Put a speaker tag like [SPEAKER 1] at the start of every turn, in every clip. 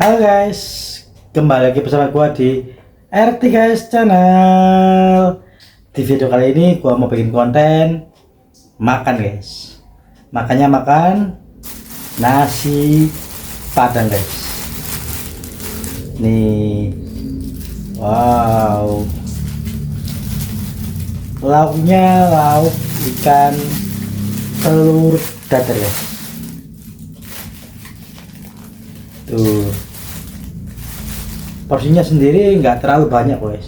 [SPEAKER 1] Halo guys, kembali lagi bersama gua di RT guys channel. Di video kali ini gua mau bikin konten makan guys. Makannya makan nasi padang guys. Nih, wow, lauknya lauk ikan telur dadar guys. Tuh, porsinya sendiri nggak terlalu banyak guys,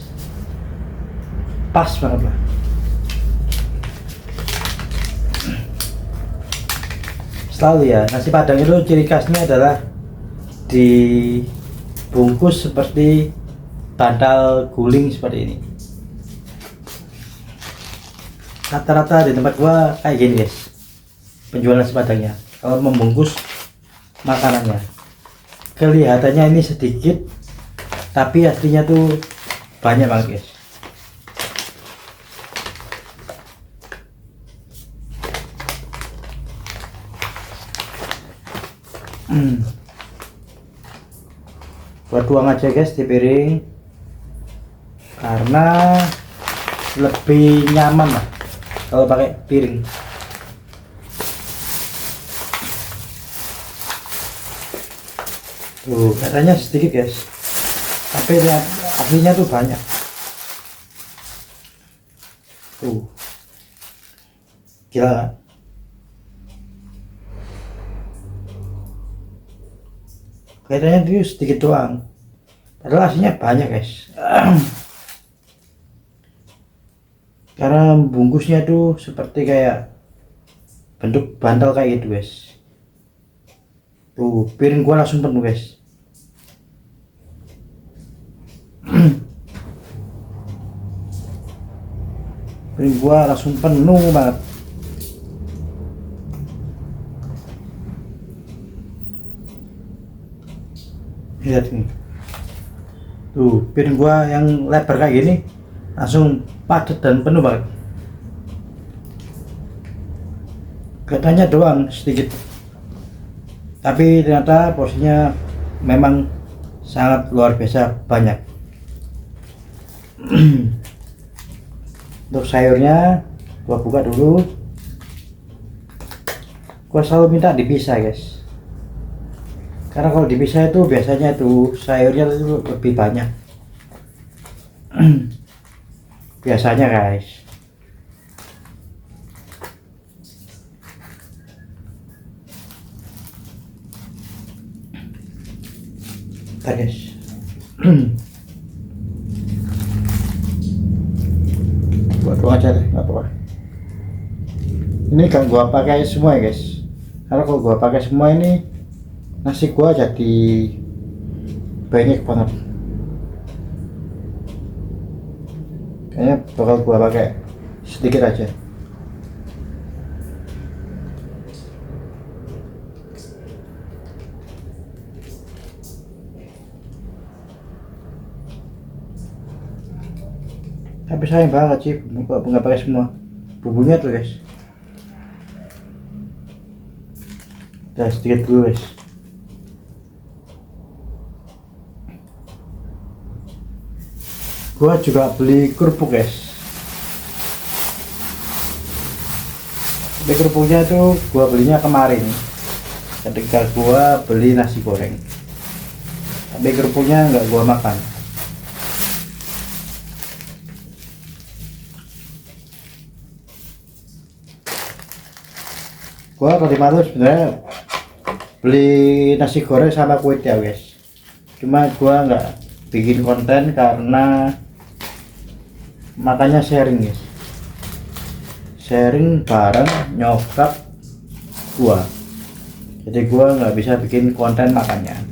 [SPEAKER 1] pas banget lah. Selalu ya, nasi padang itu ciri khasnya adalah dibungkus seperti bantal guling seperti ini. Rata-rata di tempat gua kayak gini guys, penjual nasi padangnya. Kalau membungkus makanannya, kelihatannya ini sedikit, tapi aslinya tuh banyak banget guys. Buat tuang aja guys di piring, karena lebih nyaman lah kalau pakai piring. Tuh, katanya sedikit guys, tapi aslinya tuh banyak. Tuh, gila kan? Kayaknya tuh sedikit doang, padahal aslinya banyak guys. Karena bungkusnya tuh seperti kayak bentuk bantal kayak gitu guys. Tuh, piring gua langsung penuh guys. Piring gua langsung penuh banget. Lihat ini. Tuh, piring gua yang lebar kayak gini langsung padat dan penuh banget. Katanya doang sedikit, tapi ternyata porsinya memang sangat luar biasa banyak. Untuk sayurnya gua buka dulu. Gua selalu minta dipisah guys, karena kalau dipisah itu biasanya tuh sayurnya itu lebih banyak. Biasanya guys. Bentar guys. Buat doang aja deh, nggak apa-apa. Ini kan gua pakai semua ya guys, karena kalau gua pakai semua ini nasi gua jadi banyak banget. Kayaknya bakal gua pakai sedikit aja. Tapi sayang banget sih nggak pakai semua bumbunya tuh guys. Udah sedikit dulu guys. Gua juga beli kerupuk guys. Beli kerupuknya tuh gua belinya kemarin ketika gua beli nasi goreng, tapi kerupuknya nggak gua makan. Gua kalau di Malu sebenarnya beli nasi goreng sama kue tiaw guys, cuma gua nggak bikin konten karena makanya sharing guys, sharing bareng nyokap gua, jadi gua nggak bisa bikin konten makannya.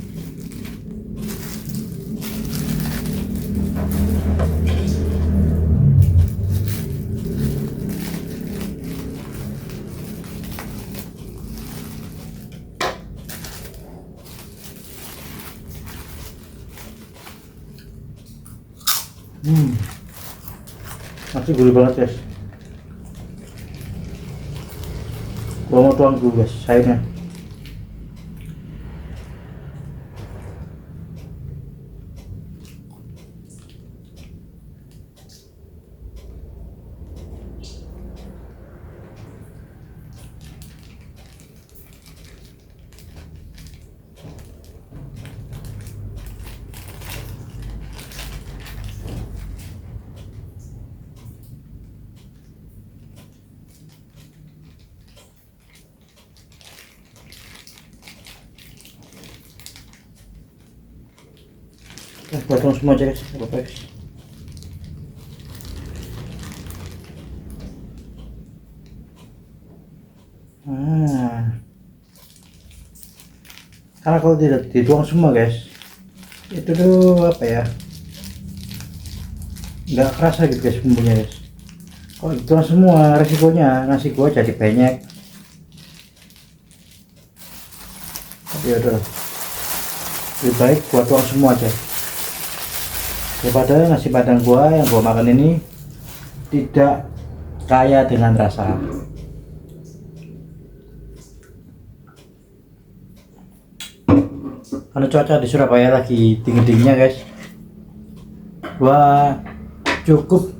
[SPEAKER 1] Masih gurih banget guys. Gua mau tuang dulu guys sayurnya. Potong semua aja guys, nggak apa-apa guys. Karena kalau tidak dituang semua guys, itu tuh apa ya, nggak kerasa gitu guys bumbunya guys. Kalau dituang semua resikonya nasi gua jadi banyak. Tapi ya udah, lebih baik gua tuang semua aja daripada nasi padang gua yang gua makan ini tidak kaya dengan rasa. Karena cuaca di Surabaya lagi dingin-dinginnya guys, gua cukup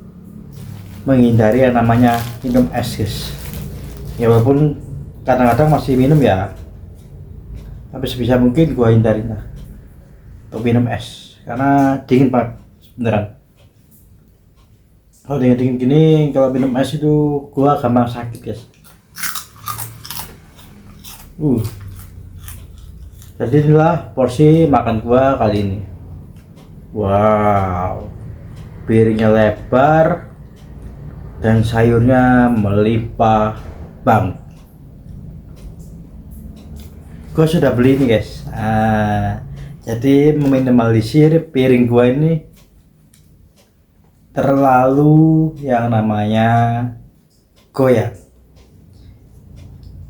[SPEAKER 1] menghindari yang namanya minum es guys. Ya walaupun kadang-kadang masih minum ya, tapi sebisa mungkin gua hindarin lah untuk minum es karena dingin banget beneran. Kalau dingin-dingin gini kalau minum es itu gua gampang sakit guys. Jadi inilah porsi makan gua kali ini. Wow, piringnya lebar dan sayurnya melimpah bang. Gua sudah beli ini guys. Jadi meminimalisir piring gua ini terlalu yang namanya goyang.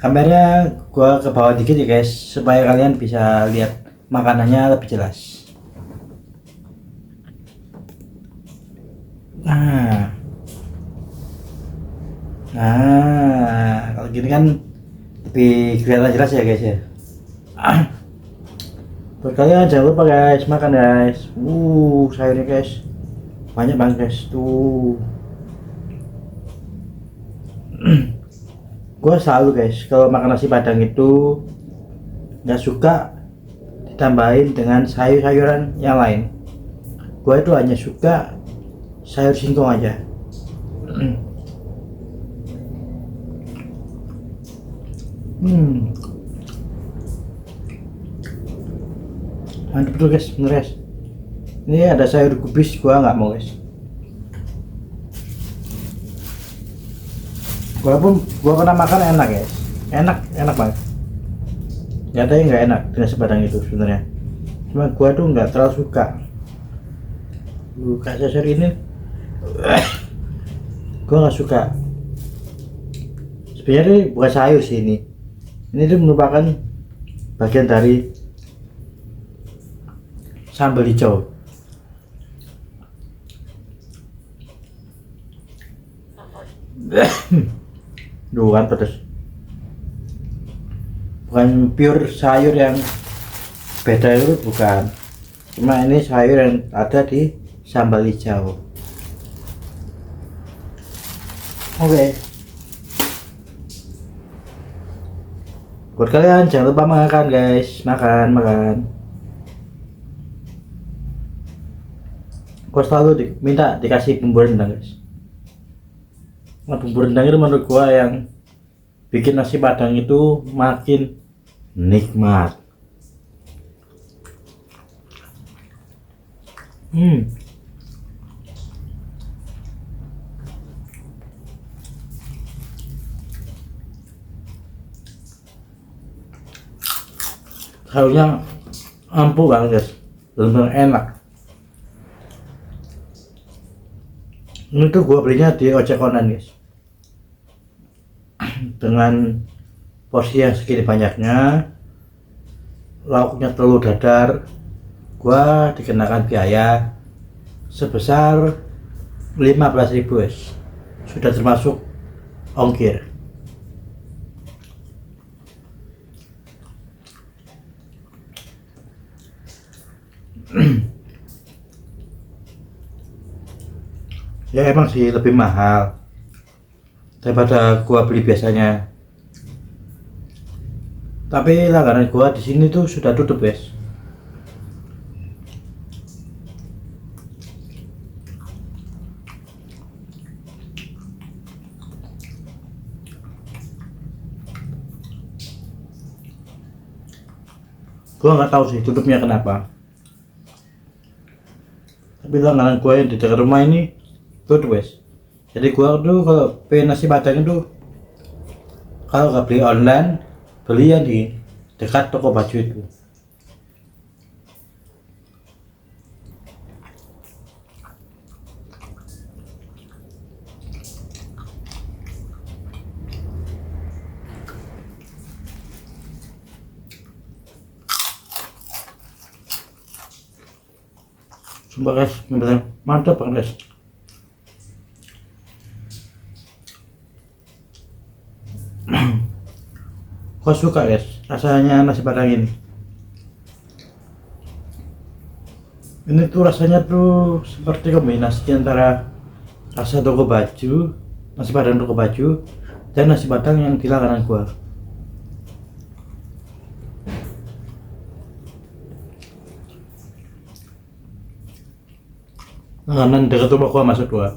[SPEAKER 1] Kameranya gua ke bawah dikit ya guys, supaya kalian bisa lihat makanannya lebih jelas. Nah, kalau gini kan lebih kelihatan jelas ya guys ya. Buat kalian jangan lupa guys makan guys. Sayurnya guys banyak banget guys tuh. Gue selalu guys kalau makan nasi padang itu nggak suka ditambahin dengan sayur-sayuran yang lain. Gue itu hanya suka sayur singkong aja. Mantap betul guys, bener guys. Ini ada sayur kubis, gua nggak mau guys. Walaupun gua pernah makan enak guys, enak banget. Nggak ada yang nggak enak dengan nasi padang itu sebenarnya. Cuma gua tuh nggak terlalu suka. Kayak sayur ini, gua nggak suka. Sebenarnya bukan sayur sih ini. Ini tuh merupakan bagian dari sambal hijau. Duh kan pedas. Bukan pure sayur yang beda itu bukan. Cuma ini sayur yang ada di sambal hijau. Oke. Buat kalian jangan lupa makan guys, makan. Gua selalu minta dikasih bumbu rendang guys. Nah, bumbu rendang itu menurut gua yang bikin nasi padang itu makin nikmat. Sayurnya empuk banget guys, benar-benar enak. Ini tuh gua belinya di ojek online guys, dengan porsi yang segini banyaknya, lauknya telur dadar, gua dikenakan biaya sebesar 15.000 guys, sudah termasuk ongkir. Ya emang sih lebih mahal daripada gua beli biasanya, tapi langganan gua di sini tuh sudah tutup guys. Gua nggak tahu sih tutupnya kenapa. bilang anak gua yang di dekat rumah ini good guys. Jadi gua tuh kalau pengen nasi padang itu kalau nggak beli online, beli yang di dekat toko baju itu. Sumpah guys, bener mantap banget guys. Gua suka guys rasanya nasi padang ini. Ini tuh rasanya tuh seperti kombinasi antara rasa toko baju, nasi padang toko baju, dan nasi padang yang di langganan gua. Langganan dekat rumah gua maksud gua.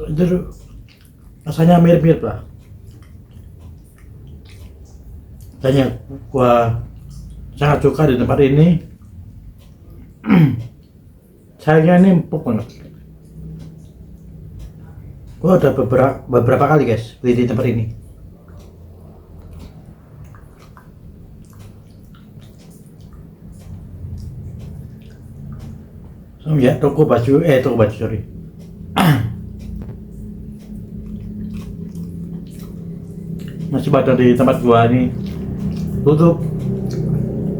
[SPEAKER 1] Itu rasanya mirip-mirip lah. Dan yang gua sangat suka di tempat ini, sayangnya ini empuk banget. Gua udah beberapa kali guys beli di tempat ini. Ya, toko baju sorry. Nasi padang di tempat gua ini tutup.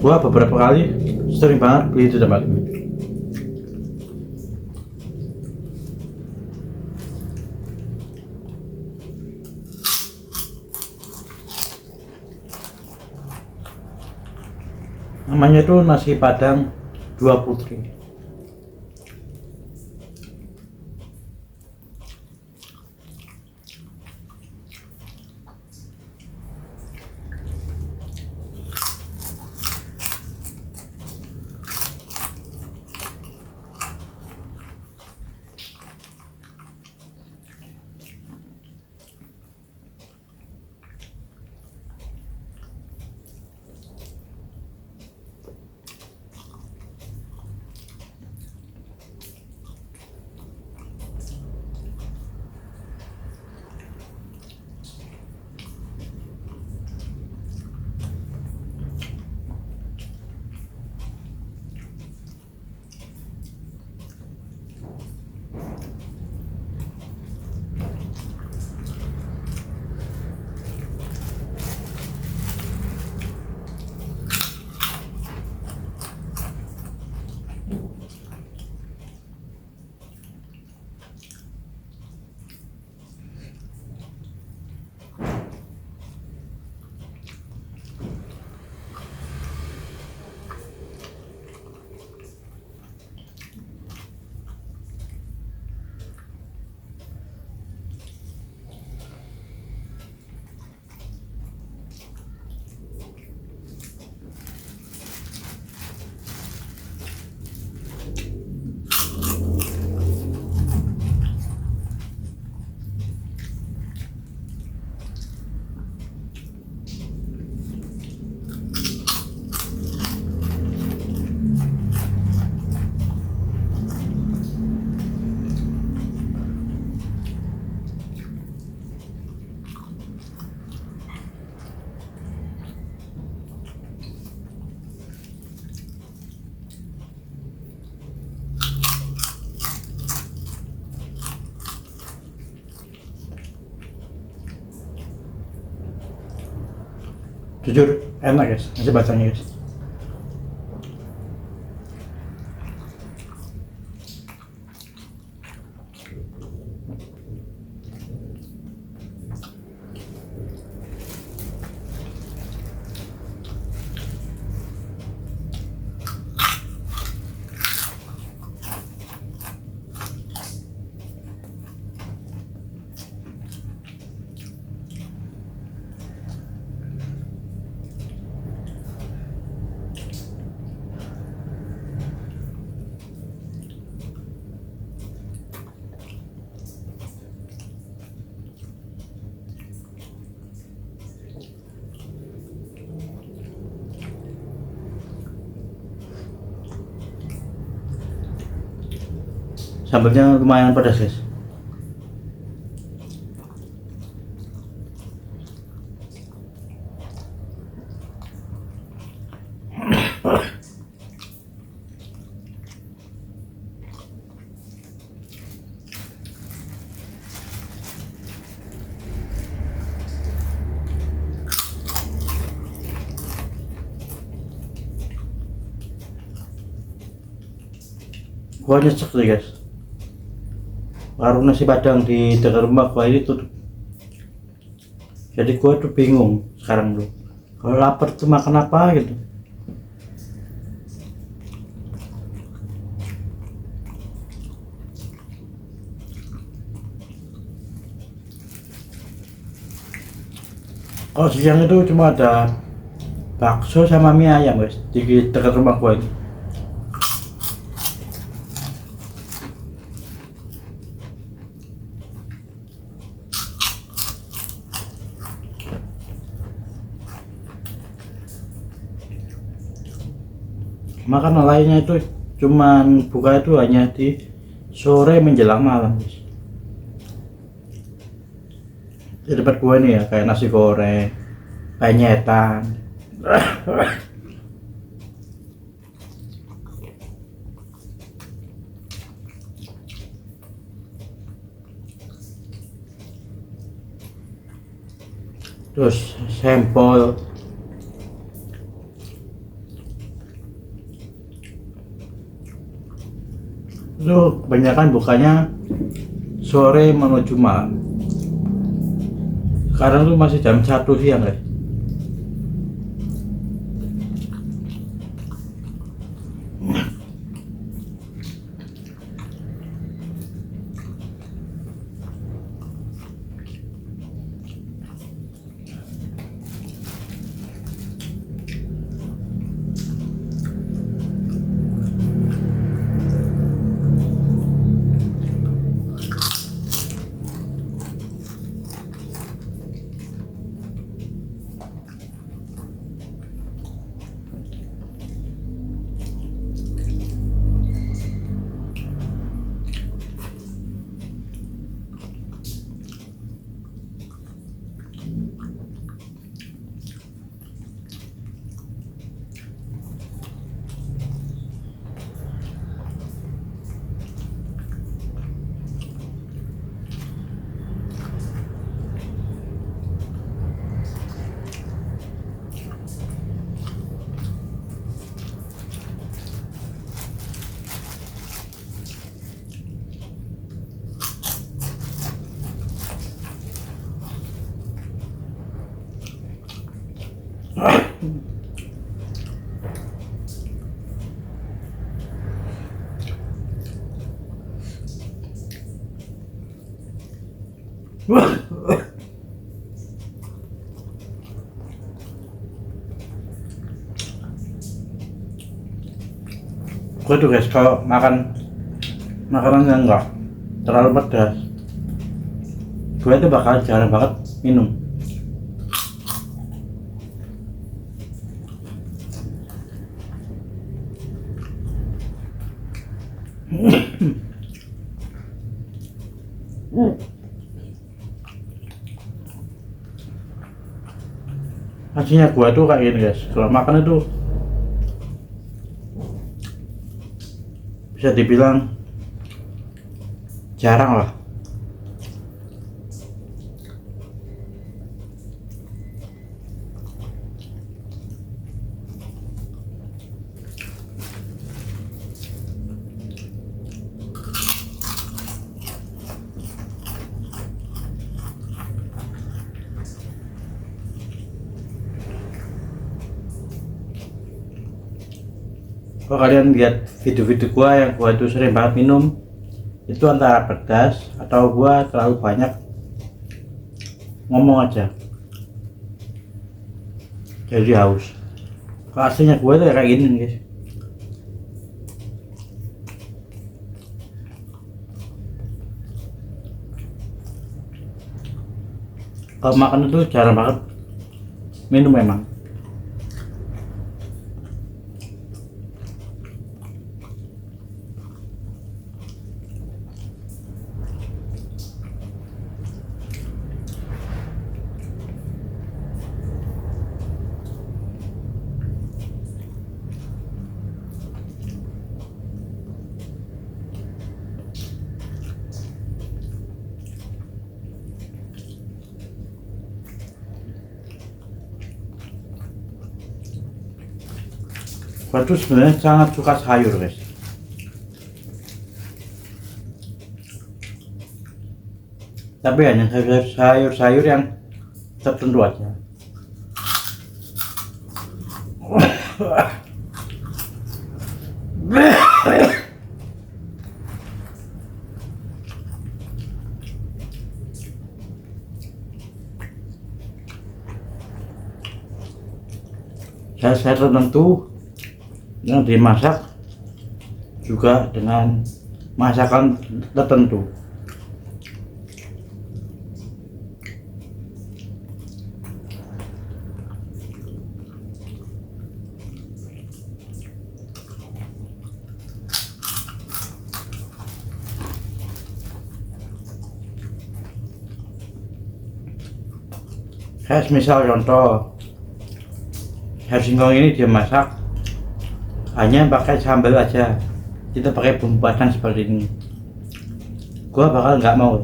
[SPEAKER 1] Gua beberapa kali sering banget beli di tempat ini. Namanya itu nasi padang Dua Putri. Jujur enak guys, nasi padangnya guys. Sambalnya lumayan pedas guys. Gua nyesek sih guys, warung nasi padang di dekat rumah gua ini tutup. Jadi gua tuh bingung sekarang tuh, kalau lapar tuh makan apa gitu. Kalau siang itu cuma ada bakso sama mie ayam guys di dekat rumah gua ini. Makanan lainnya itu cuman buka itu hanya di sore menjelang malam guys. Di tempat gua nih ya kayak nasi goreng, penyetan. Terus sempol. Itu kebanyakan bukanya sore menuju malam. Sekarang tuh masih jam 1 siang guys. Gue tuh guys kalau makan makanan yang enggak terlalu pedas, gue tuh bakal jarang banget minum. Aslinya gue tuh kayak gini guys, kalau makan itu bisa dibilang jarang lah. Kalau kalian lihat video-video gua yang gua itu sering banget minum, itu antara pedas atau gua terlalu banyak ngomong aja jadi haus. Kalau aslinya gua itu kayak gini nih guys. Kalau makan itu jarang banget minum memang. Gua tuh sebenarnya sangat suka sayur guys. Tapi hanya sayur-sayur yang tertentu aja. Saya tertentu yang dimasak juga dengan masakan tertentu. Kayak misal contoh, sayur singkong ini dia masak hanya pakai sambal aja, kita pakai bumbu padang seperti ini, gua bakal nggak mau.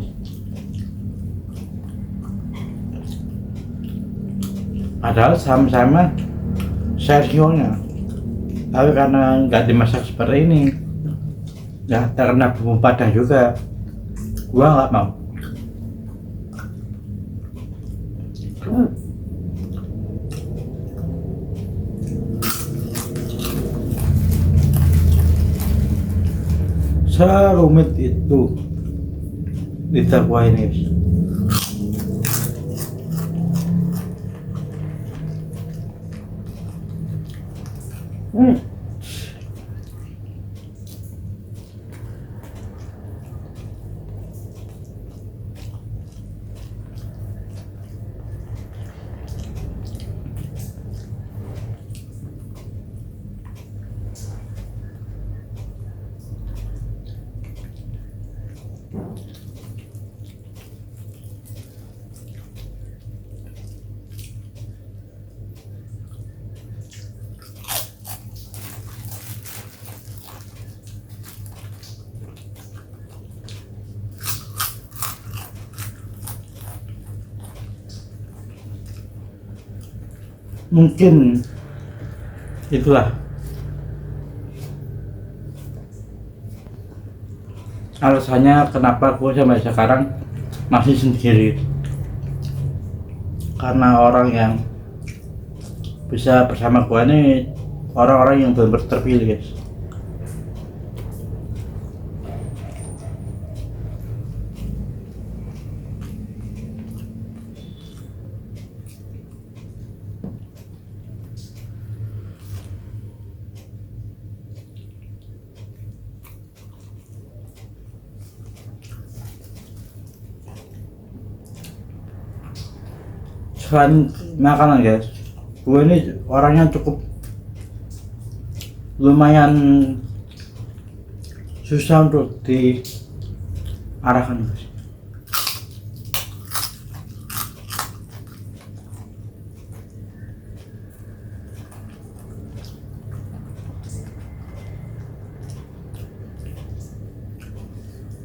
[SPEAKER 1] Padahal sama-sama sayur singkongnya, tapi karena nggak dimasak seperti ini, ya karena bumbu padang juga, gua nggak mau. Serumit itu lidah kuah ini guys. Mungkin itulah alasannya kenapa gue sampai sekarang masih sendiri, karena orang yang bisa bersama gue ini orang-orang yang benar-benar terpilih guys. Selain makanan guys, gue ini orangnya cukup lumayan susah untuk diarahkan guys.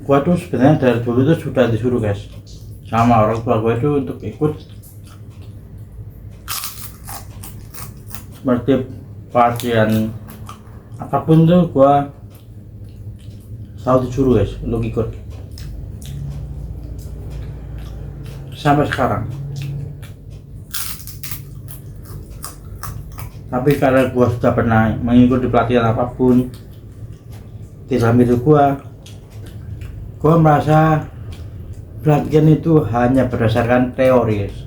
[SPEAKER 1] Gue tuh sebenarnya dari dulu tuh sudah disuruh guys sama orang tua gue itu untuk ikut seperti pasien apapun tuh, gua selalu disuruh guys untuk ikut sampai sekarang. Tapi karena gua sudah pernah mengikuti pelatihan apapun di dalam hidup gua merasa pelatihan itu hanya berdasarkan teori guys.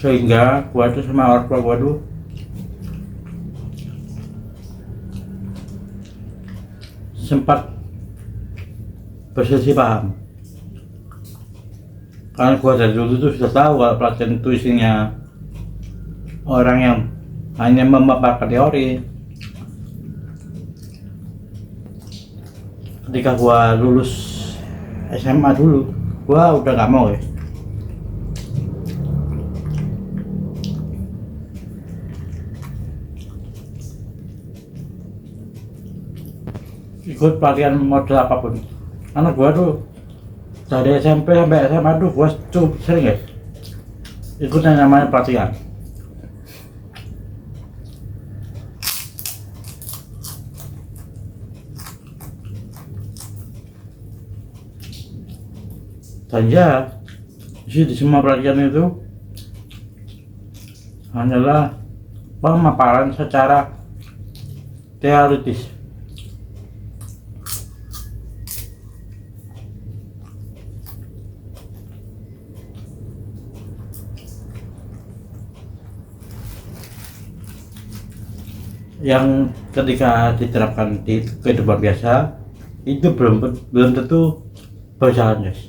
[SPEAKER 1] Sehingga gua tuh sama orang tua gua tuh sempat berselisih paham, karena gua dari dulu tuh sudah tahu kalau pelatihan itu isinya orang yang hanya memaparkan teori. Ketika gua lulus SMA dulu, gua udah nggak mau ya. ikut pelatihan model apapun. Anak gua tuh dari SMP sampai SMA tuh gua cukup sering guys ikut yang namanya pelatihan. Dan ya, di semua pelatihan itu hanyalah pemaparan secara teoritis. Yang ketika diterapkan di kehidupan biasa itu belum tentu berjalan guys.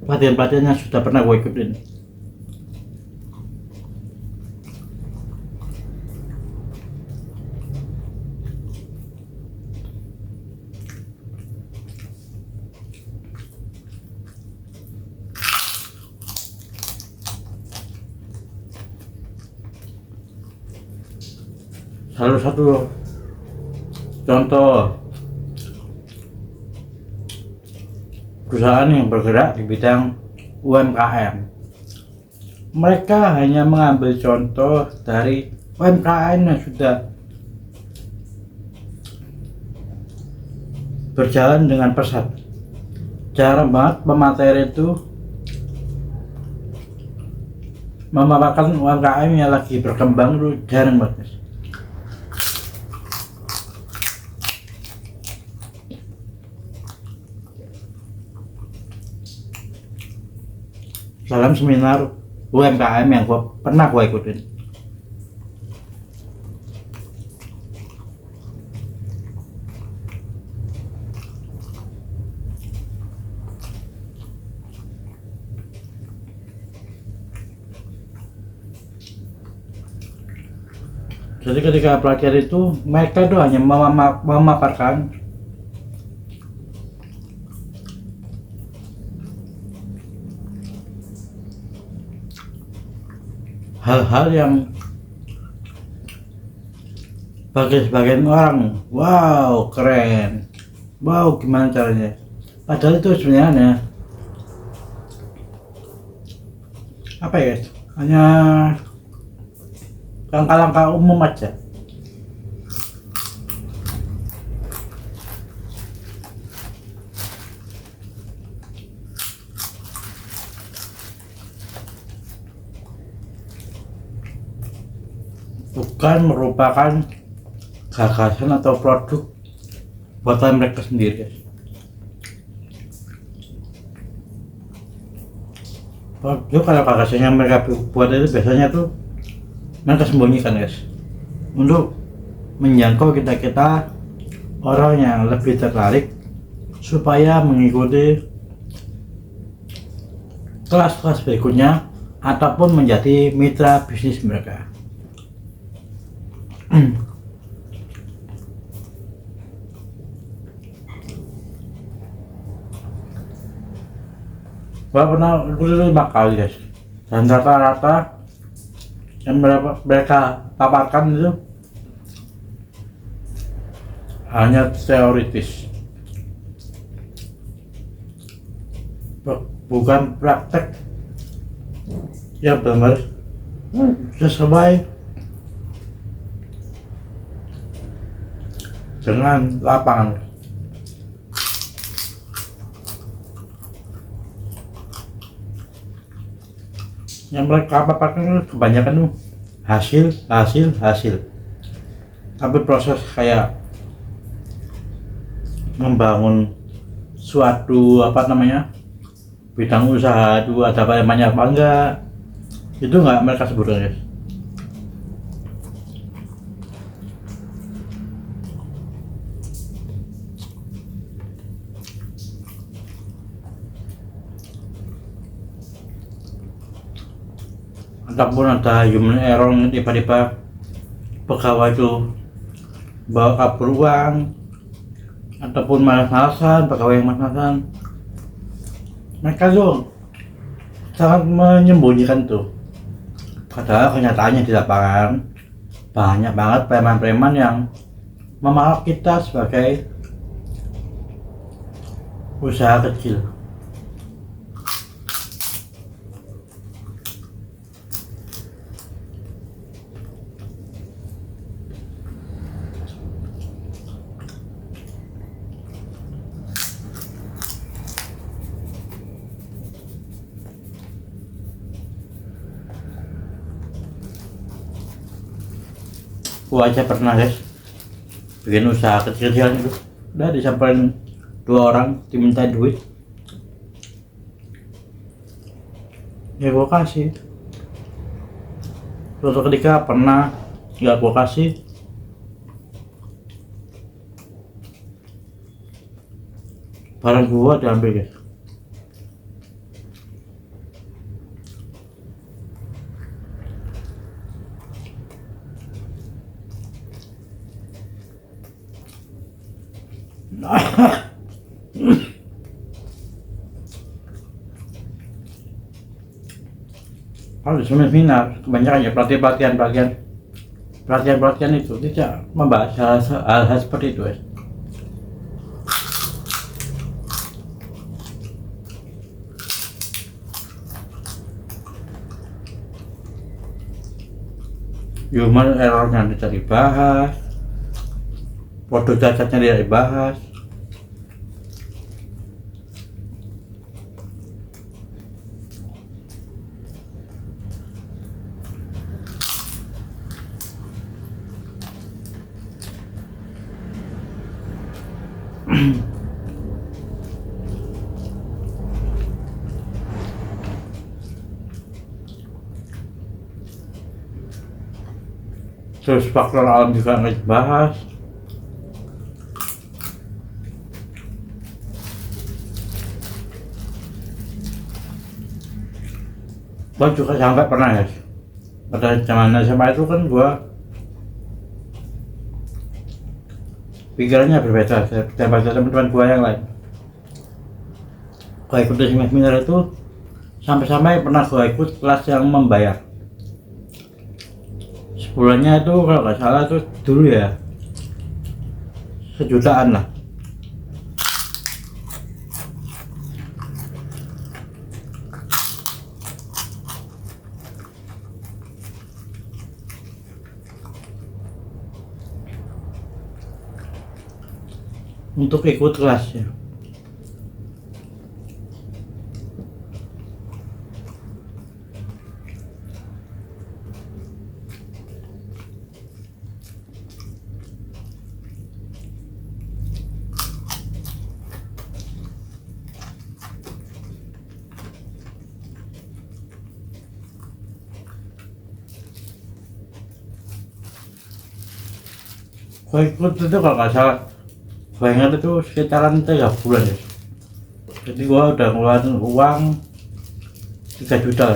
[SPEAKER 1] Pelatihan-pelatihan yang sudah pernah gue ikutin, salah satu contoh perusahaan yang bergerak di bidang UMKM, mereka hanya mengambil contoh dari UMKM yang sudah berjalan dengan pesat. Jarang banget pemateri itu memaparkan UMKM yang lagi berkembang, itu jarang banget. Dalam seminar UMKM yang pernah gue ikutin, jadi ketika pelatihan itu mereka tuh hanya memaparkan hal-hal yang bagi sebagian orang wow keren, wow gimana caranya, padahal itu sebenarnya apa ya, hanya langkah-langkah umum aja. Bukan merupakan gagasan atau produk buatan mereka sendiri. Produk kalau gagasannya mereka buat itu biasanya tuh mereka sembunyikan guys, untuk menjangkau kita orang yang lebih tertarik supaya mengikuti kelas-kelas berikutnya ataupun menjadi mitra bisnis mereka. Gua pernah ikut 5 kali guys, dan rata-rata yang mereka paparkan itu hanya teoritis, bukan praktek yang benar sesuai dengan lapangan. Yang mereka paparkan kebanyakan tuh hasil, tapi proses kayak membangun suatu bidang usaha itu ada namanya apa enggak, itu enggak mereka sebutkan guys. Ataupun ada human error, tiba-tiba pegawai itu bawa kabur uang, ataupun malas-malasan, pegawai yang malas-malasan, mereka tuh sangat menyembunyikan tuh. Padahal kenyataannya di lapangan banyak banget preman-preman yang memanggap kita sebagai usaha kecil. Gua aja pernah guys bikin usaha kecil-kecilan itu, udah disamperin 2 orang diminta duit, ya gua kasih. Suatu ketika pernah nggak gua kasih, barang gua diambil guys. Kalau di seminar kebanyakan ya pelatihan itu tidak membahas hal seperti itu. Human errornya tidak dibahas, produk cacatnya tidak dibahas. Terus faktor alam juga nggak dibahas. Gua juga sampai pernah ya, pada zaman SMA itu kan gua pikirannya berbeda daripada teman-teman gua yang lain. Gua ikut seminar itu sampai-sampai pernah gua ikut kelas yang membayar. Sebulannya itu kalau nggak salah tuh dulu ya 1 jutaan lah. Untuk ikut kelasnya. Gua ikut itu kalau nggak salah, gua ingat itu sekitaran 3 bulan ya. Jadi gua udah ngeluarin uang 3 juta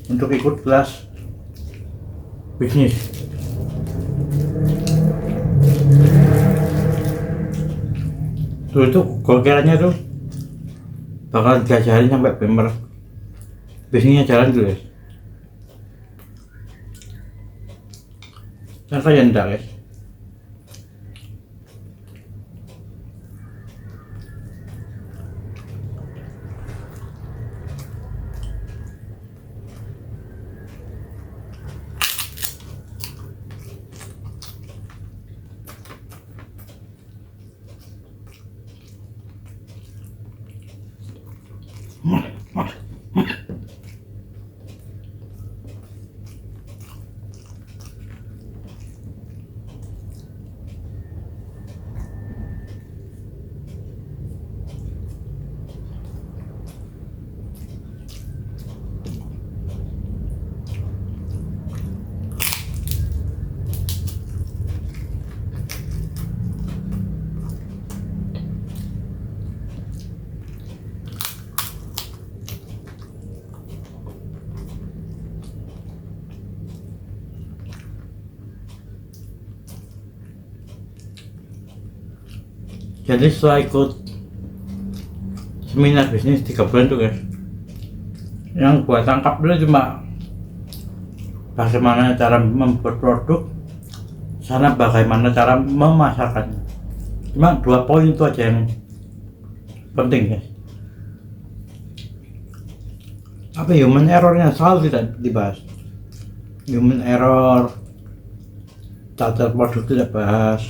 [SPEAKER 1] untuk ikut kelas bisnis. Tuh itu gua kiranya tuh bakal diajarin sampai bener bisnisnya jalan dulu guys. Ternyata ya enggak guys. Jadi setelah ikut seminar bisnis 3 bulan tuh guys, yang gua tangkap dulu cuma bagaimana cara membuat produk sana bagaimana cara memasarkannya. Cuma 2 poin itu aja yang penting guys. Apa human errornya selalu tidak dibahas. Human error, cacat produk tidak bahas.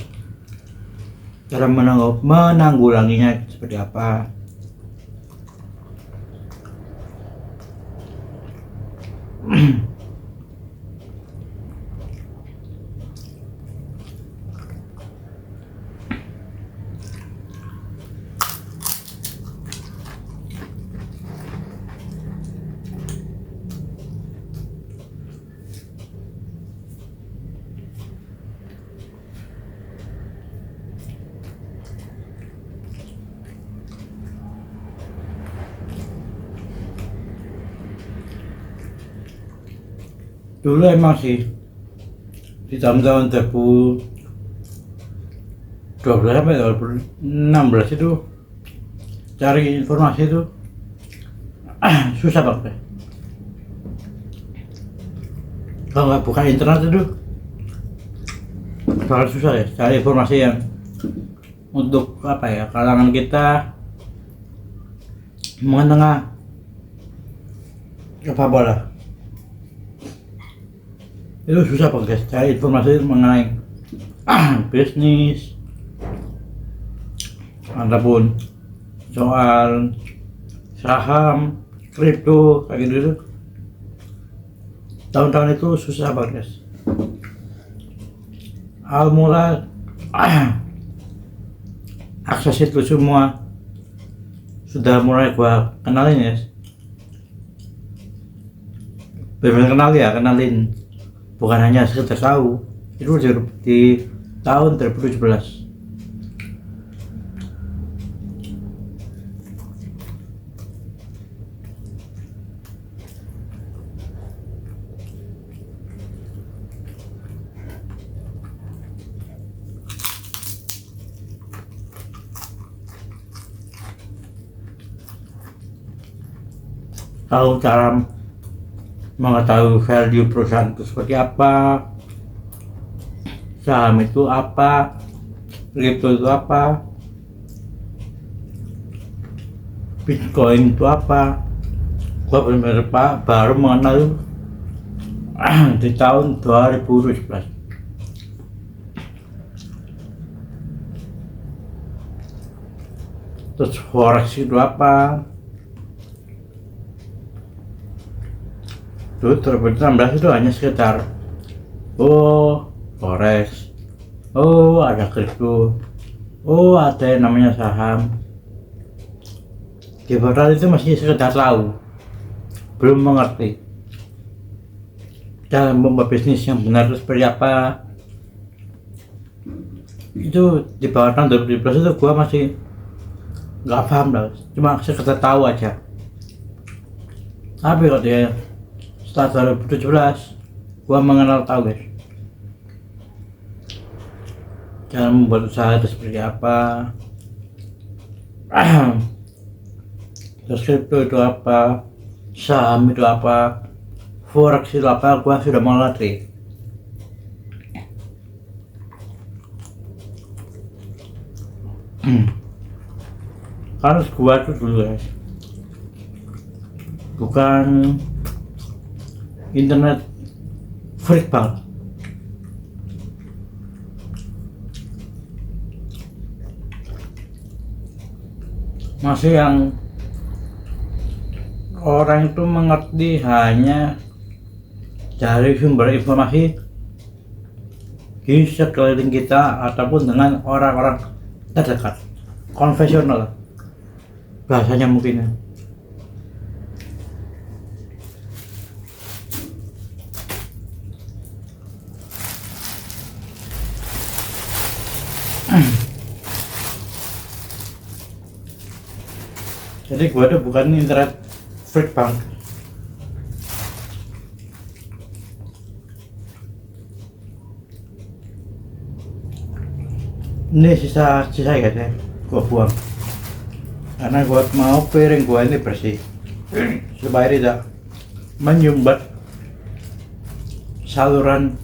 [SPEAKER 1] Cara menanggulanginya seperti apa. Dulu emang sih di tahun-tahun 2012 sampai 2016 itu cari informasi itu susah banget. Kalau nggak buka internet itu sangat susah ya cari informasi yang untuk apa ya, kalangan kita menengah apa bola. Itu susah banget guys cari informasi mengenai bisnis ataupun soal saham, kripto kayak gitu. Tahun-tahun itu susah banget guys. Awal mula akses itu semua sudah mulai gua kenalin guys. Benar-benar kenalin. Bukan hanya sekedar tahu. Itu di tahun 2017. Tahu cara mengetahui value perusahaan itu seperti apa, saham itu apa, kripto itu apa, bitcoin itu apa. Gua benar-benar baru mengenal di tahun 2017. Terus forex itu apa? Dulu 2016 itu hanya sekitar forex, ada kripto, ada yang namanya saham. Di portal itu masih sekedar tahu, belum mengerti cara membuat bisnis yang benar itu seperti apa. Itu di bawah tahun 2017 itu gua masih nggak paham lah, cuma sekedar tahu aja. Tapi kalau dia setelah 2017 gua mengenal tahu guys cara membuat usaha itu seperti apa, terus kripto itu apa, saham itu apa, forex itu apa. Gua sudah mengerti. Karena gua itu dulu guys bukan internet freak banget. Masih yang orang itu mengerti hanya dari sumber informasi di sekeliling kita ataupun dengan orang-orang terdekat, konvensional bahasanya mungkin ya. Jadi gua tuh bukan internet freak banget. Ini sisa ya guys ya, gua buang karena gua mau piring gua ini bersih supaya tidak menyumbat saluran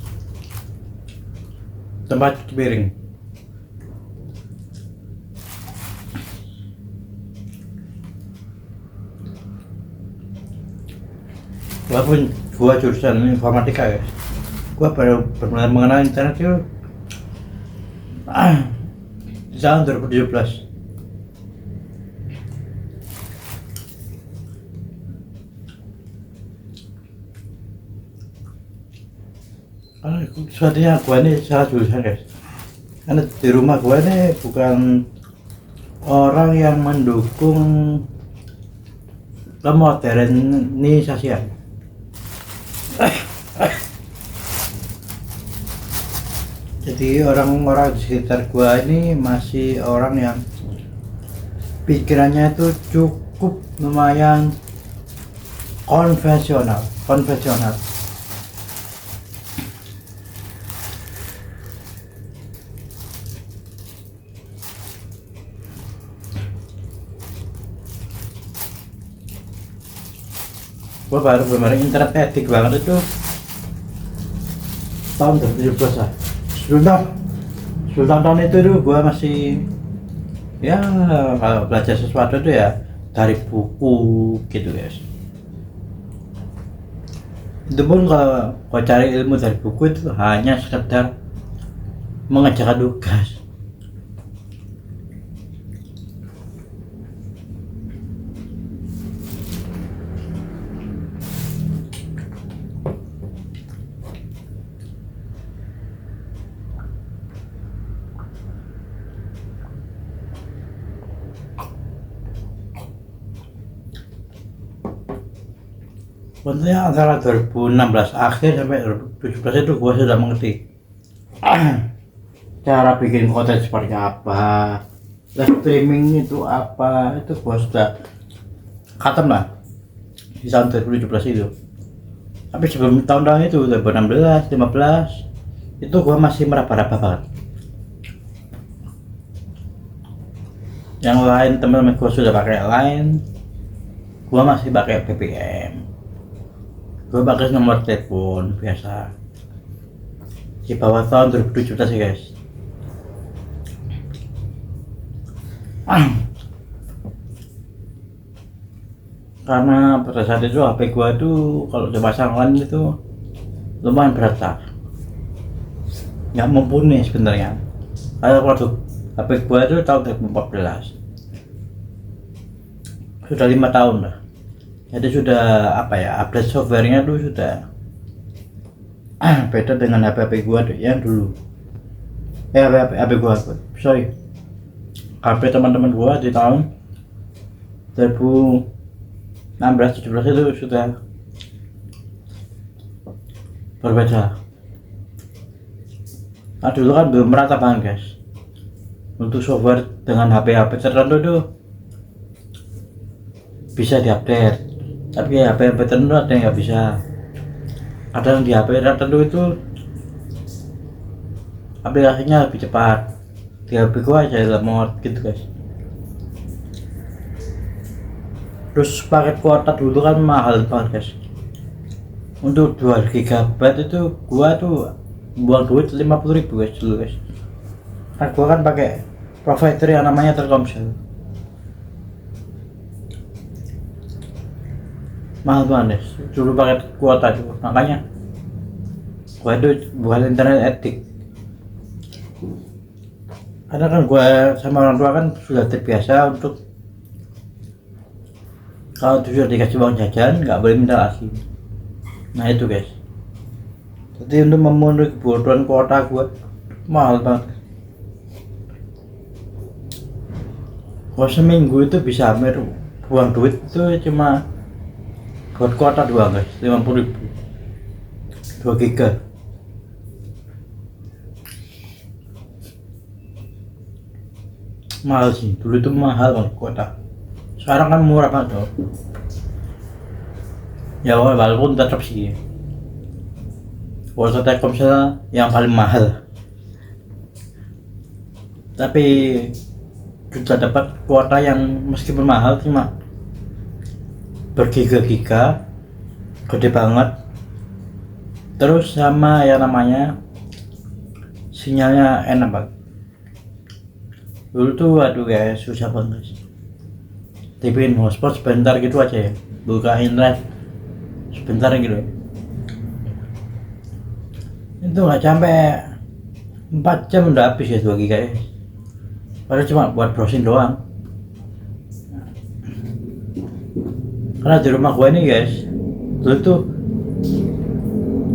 [SPEAKER 1] tempat cuci piring. Walaupun gua jurusan informatika guys, gua baru benar mengenal internet itu di tahun 2017. Karena sepertinya gua ini salah jurusan guys, karena di rumah gua ini bukan orang yang mendukung kemodernisasian. Jadi orang-orang di sekitar gua ini masih orang yang pikirannya itu cukup lumayan konvensional. Gua baru benar internet edik banget itu tahun 2017 lah. Sebelum tahun itu tuh gua masih ya kalau belajar sesuatu tuh ya dari buku gitu guys. Itu pun kalau gua cari ilmu dari buku itu hanya sekedar mengerjakan tugas. Sebenarnya antara 2016 akhir sampai 2017 itu gua sudah mengerti cara bikin konten seperti apa, live streaming itu apa, itu gua sudah khatam lah di tahun 2017 itu. Tapi sebelum tahun-tahun itu 2016, 15 itu gua masih meraba-raba banget. Yang lain teman-teman gua sudah pakai Line, gua masih pakai BBM. Gue pakai nomor telepon biasa di bawah tahun 2017 ya guys. Karena pada saat itu HP gua tuh kalau dipasang online itu lumayan berat lah, nggak mumpuni sebenarnya. Kalau produk HP gua itu tahun 2014, sudah 5 tahun lah. Jadi sudah apa ya, update softwarenya tuh sudah beda dengan HP gua tuh yang dulu. HP gua, sorry, HP teman-teman gua di tahun 2016-17 itu sudah berbeda. Nah dulu kan belum merata banget guys untuk software dengan HP tertentu tuh bisa diupdate. Tapi HP tertentu ada yang nggak bisa. Kadang di HP tertentu itu aplikasinya lebih cepat. Di HP gua aja lemot gitu guys. Terus paket kuota dulu kan mahal banget guys. Untuk 2 GB itu gua tuh buang duit 50.000 guys dulu guys. Nah gua kan pakai provider yang namanya Telkomsel. Mahal banget dulu paket kuota itu, makanya gua itu buat internet edik. Karena kan gua sama orang tua kan sudah terbiasa untuk kalau sudah dikasih uang jajan nggak boleh minta lagi. Nah itu guys, jadi untuk memenuhi kebutuhan kuota gua mahal banget. Gua seminggu itu bisa hampir buang duit itu cuma buat kuota doang guys, 50.000 2 giga. Mahal sih, dulu itu mahal banget kuota. Sekarang kan murah banget tuh. Ya walaupun tetap sih kuota Telkomsel yang paling mahal, tapi kita dapat kuota yang meskipun mahal cuma bergiga-giga, gede banget. Terus sama yang namanya sinyalnya enak banget. Dulu tuh aduh guys, susah banget guys. Tipin hotspot sebentar gitu aja ya, buka internet sebentar gitu. Itu nggak sampai 4 jam udah habis ya 2 GB ya. Padahal cuma buat browsing doang. Karena di rumah gua ini guys, dulu tuh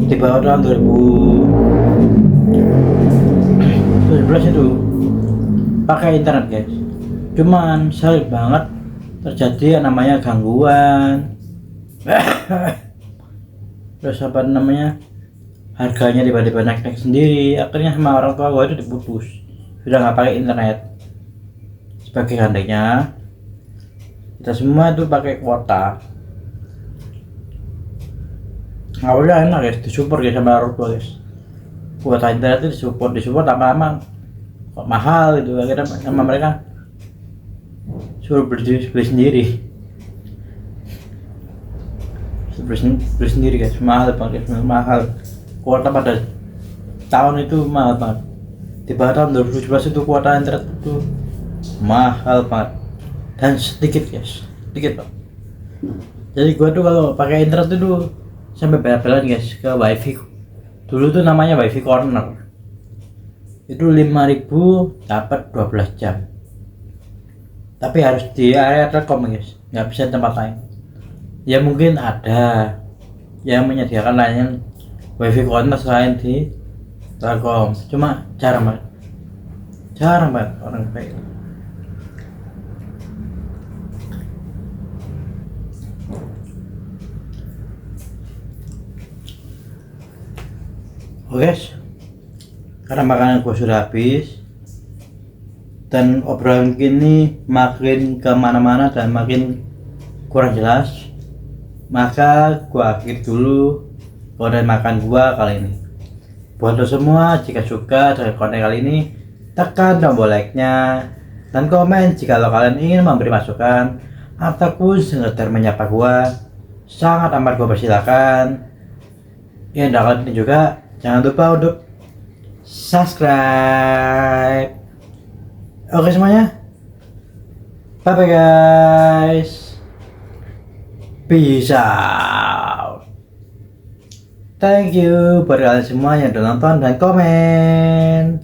[SPEAKER 1] di bawah tahun 2017 itu pakai internet guys. Cuman sering banget terjadi yang namanya gangguan. Terus apa namanya, harganya tiba-tiba naik sendiri. Akhirnya sama orang tua gua itu diputus, sudah nggak pakai internet. Sebagai gantinya kita semua tuh pakai kuota. Awalnya enak guys, disupport guys sama orang tua guys. Kuota internet itu disupport lama-lama kok mahal gitu. Akhirnya sama mereka suruh beli sendiri. Beli sendiri guys, mahal banget, mahal. Kuota pada tahun itu mahal banget. Di tahun 2017 itu kuota internet itu mahal banget dan sedikit guys, sedikit banget. Jadi gua tuh kalau pakai internet itu sampai bela-belaan guys ke wifi. Dulu tuh namanya wifi corner. Itu 5.000 dapat 12 jam. Tapi harus di area Telkom guys, nggak bisa tempat lain. Ya mungkin ada yang menyediakan layanan wifi corner selain di Telkom, cuma jarang banget orang kayak gitu. Oke guys, karena makanan gue sudah habis dan obrolan kini makin kemana-mana dan makin kurang jelas, maka gue akhiri dulu konten makan gue kali ini. Buat lo semua, jika suka dengan konten kali ini, tekan tombol like-nya dan komen jika lo kalian ingin memberi masukan ataupun sekedar menyapa gue. Sangat amat gue persilakan. Ya, dan kalian juga jangan lupa untuk subscribe. Oke semuanya, bye bye guys, peace out. Thank you buat kalian semua yang udah nonton dan komen.